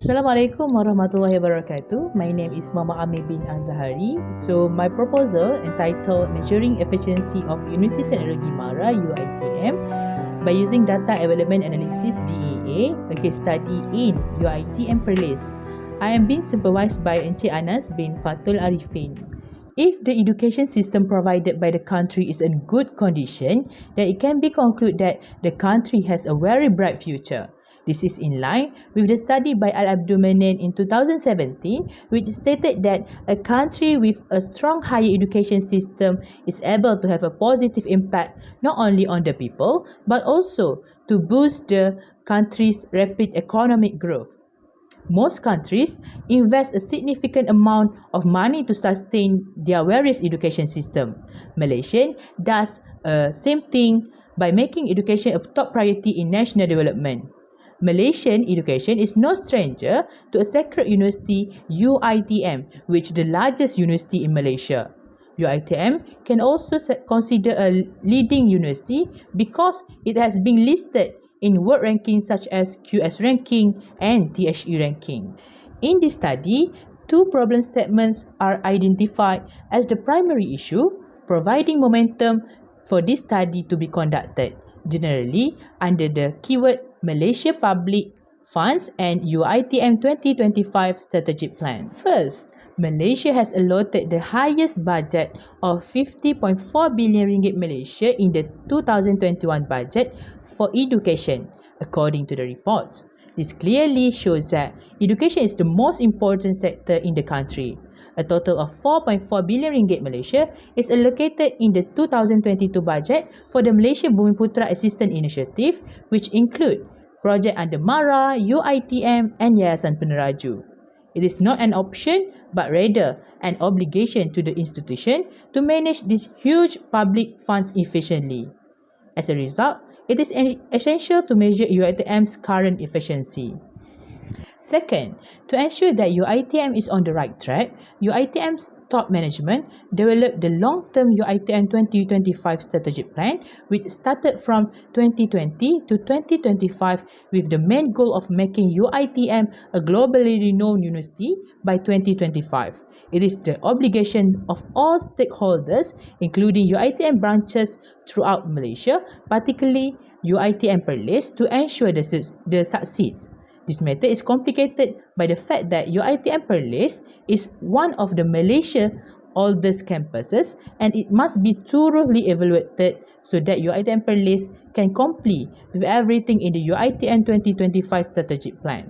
Assalamualaikum warahmatullahi wabarakatuh. My name is Mama Amir bin Azhari. So my proposal entitled Measuring Efficiency of Universiti Teknologi Mara UiTM by using Data Envelopment Analysis DAA, a case study in UiTM PERLIS. I am being supervised by Encik Anas bin Fatul Arifin. If the education system provided by the country is in good condition, then it can be concluded that the country has a very bright future. This is in line with the study by Al-Abdulmanan in 2017, which stated that a country with a strong higher education system is able to have a positive impact not only on the people, but also to boost the country's rapid economic growth. Most countries invest a significant amount of money to sustain their various education system. Malaysia does the same thing by making education a top priority in national development. Malaysian education is no stranger to a sacred university, UiTM, which is the largest university in Malaysia. UiTM can also consider a leading university because it has been listed in world rankings such as QS ranking and THE ranking. In this study, two problem statements are identified as the primary issue, providing momentum for this study to be conducted, generally under the keyword Malaysia Public Funds and UiTM 2025 Strategic Plan. First, Malaysia has allotted the highest budget of 50.4 billion ringgit Malaysia in the 2021 budget for education, according to the report. This clearly shows that education is the most important sector in the country. A total of 4.4 billion ringgit Malaysia is allocated in the 2022 budget for the Malaysia Bumiputra Assistance Initiative, which include project under MARA, UiTM and Yayasan Peneraju. It is not an option but rather an obligation to the institution to manage these huge public funds efficiently. As a result, it is essential to measure UiTM's current efficiency. Second, to ensure that UiTM is on the right track, UiTM's top management developed the long-term UiTM 2025 strategic plan, which started from 2020 to 2025 with the main goal of making UiTM a globally renowned university by 2025. It is the obligation of all stakeholders, including UiTM branches throughout Malaysia, particularly UiTM PERLIS, to ensure the succeed. This matter is complicated by the fact that UiTM PERLIS is one of the Malaysia's oldest campuses and it must be thoroughly evaluated so that UiTM PERLIS can comply with everything in the UiTM 2025 strategic plan.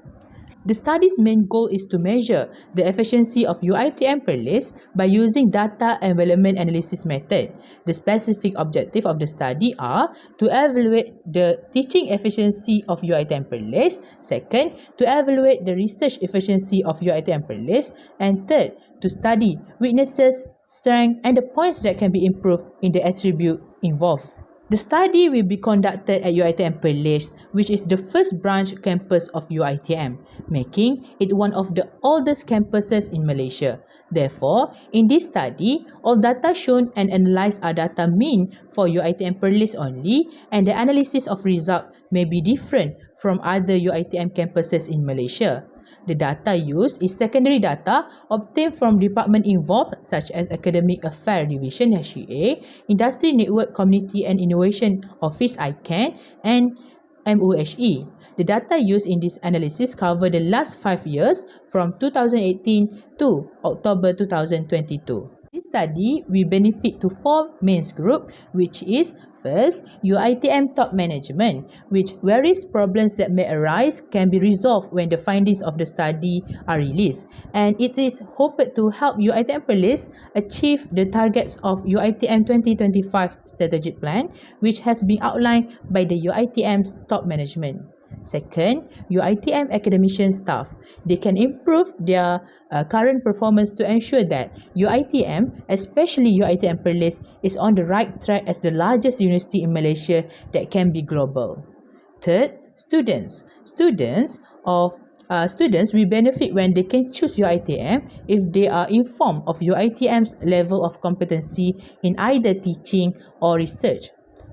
The study's main goal is to measure the efficiency of UiTM PERLIS by using data envelopment analysis method. The specific objective of the study are to evaluate the teaching efficiency of UiTM PERLIS, second, to evaluate the research efficiency of UiTM PERLIS, and third, to study weaknesses, strengths, and the points that can be improved in the attribute involved. The study will be conducted at UiTM PERLIS, which is the first branch campus of UiTM, making it one of the oldest campuses in Malaysia. Therefore, in this study, all data shown and analysed are data mean for UiTM PERLIS only, and the analysis of result may be different from other UiTM campuses in Malaysia. The data used is secondary data obtained from department involved such as Academic Affairs Division HEA, Industry Network Community and Innovation Office ICANN, and MUHE. The data used in this analysis cover the last 5 years from 2018 to October 2022. This study will benefit to four main groups, which is first, UiTM top management, which various problems that may arise can be resolved when the findings of the study are released, and it is hoped to help UiTM PERLIS achieve the targets of UiTM 2025 strategic plan, which has been outlined by the UiTM's top management. Second, UiTM academician staff. They can improve their current performance to ensure that UiTM, especially UiTM PERLIS, is on the right track as the largest university in Malaysia that can be global. Third, students. Students will benefit when they can choose UiTM if they are informed of UiTM's level of competency in either teaching or research.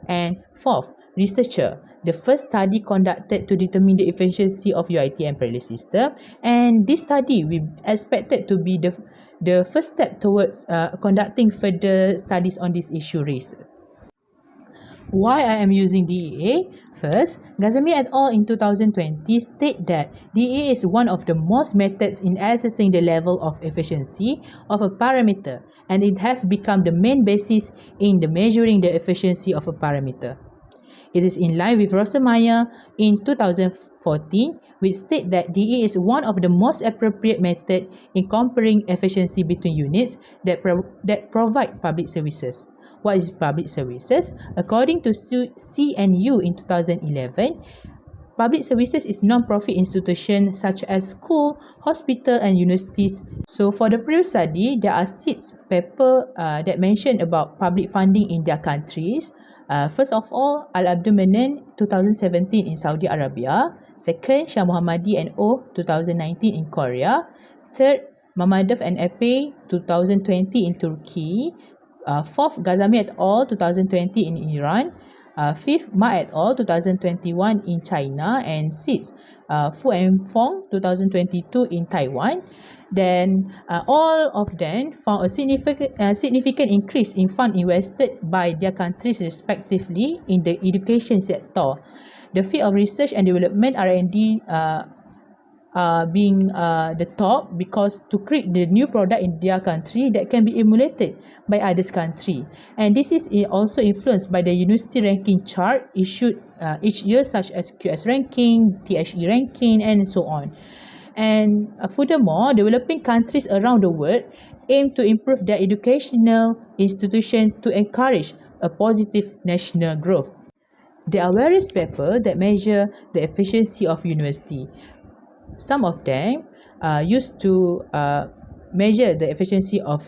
And fourth, researcher, the first study conducted to determine the efficiency of UiTM PERLIS system, and this study we expected to be the first step towards conducting further studies on this issue raised. Why I am using DEA? First, Ghazami et al. In 2020 state that DEA is one of the most methods in assessing the level of efficiency of a parameter, and it has become the main basis in the measuring the efficiency of a parameter. It is in line with Rosemeyer in 2014, which state that DEA is one of the most appropriate method in comparing efficiency between units that provide public services. What is public services? According to CNU in 2011, public services is non-profit institutions such as school, hospital and universities. So for the previous study, there are 6 papers that mention about public funding in their countries. First of all, Al-Abdul-Manan 2017 in Saudi Arabia. Second, Shah Muhammadi and O 2019 in Korea. Third, Mamadov and Epe 2020 in Turkey. Fourth, Ghazami et al. 2020 in Iran. Fifth, Ma et al. 2021 in China. And sixth, Fu and Fong 2022 in Taiwan. Then all of them found a significant increase in fund invested by their countries respectively in the education sector. The field of research and development R&D being the top, because to create the new product in their country that can be emulated by others country, and this is also influenced by the university ranking chart issued each year, such as QS ranking, THE ranking and so on. And furthermore, developing countries around the world aim to improve their educational institution to encourage a positive national growth. There are various papers that measure the efficiency of university. Some of them used to measure the efficiency of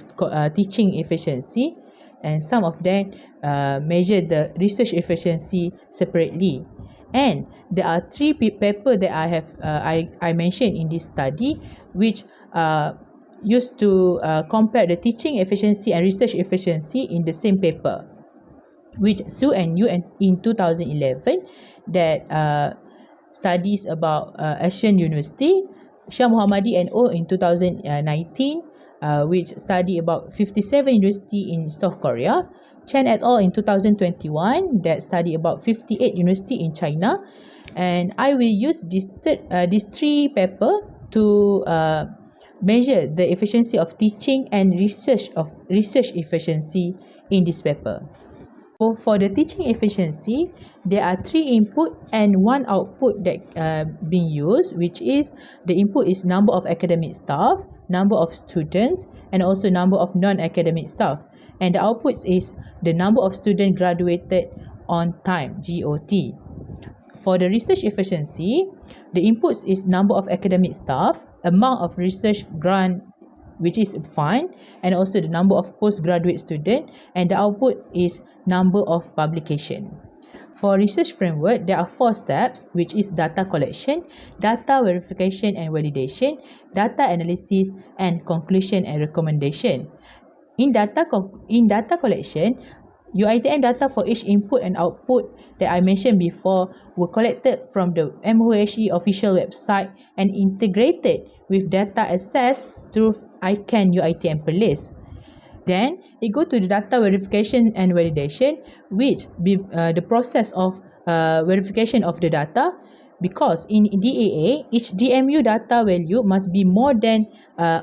teaching efficiency, and some of them measure the research efficiency separately. And there are 3 papers that I mentioned in this study, which used to compare the teaching efficiency and research efficiency in the same paper, which Su and Yu in 2011 that studies about Asian University, Shah Muhammadi and O in 2019, which study about 57 university in South Korea, Chen et al. In 2021 that study about 58 university in China, and I will use these 3 papers to measure the efficiency of teaching and research efficiency in this paper. So for the teaching efficiency, there are 3 input and 1 output that being used, which is the input is number of academic staff, number of students, and also number of non-academic staff. And the output is the number of students graduated on time, GOT. For the research efficiency, the inputs is number of academic staff, amount of research grant, which is fund, and also the number of postgraduate student, and the output is number of publication. For research framework, there are 4 steps, which is data collection, data verification and validation, data analysis, and conclusion and recommendation. In data collection, UiTM data for each input and output that I mentioned before were collected from the MOHE official website and integrated with data accessed through ICANN UiTM PERLIS. Then it go to the data verification and validation, which be the process of verification of the data, because in DAA each DMU data value must be more than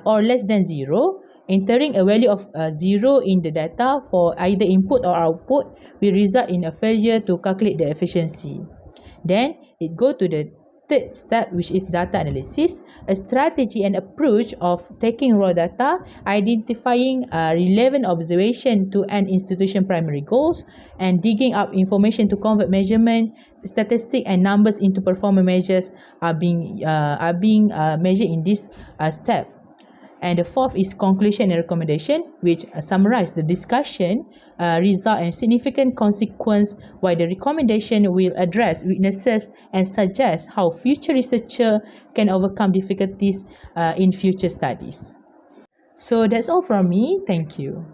or less than 0. Entering a value of 0 in the data for either input or output will result in a failure to calculate the efficiency. Then it go to the 3rd step, which is data analysis, a strategy and approach of taking raw data, identifying relevant observation to an institution primary goals, and digging up information to convert measurement, statistic and numbers into performance measures are being measured in this step. And the 4th is conclusion and recommendation, which summarize the discussion, result and significant consequence, while the recommendation will address weaknesses and suggest how future researcher can overcome difficulties in future studies. So that's all from me. Thank you.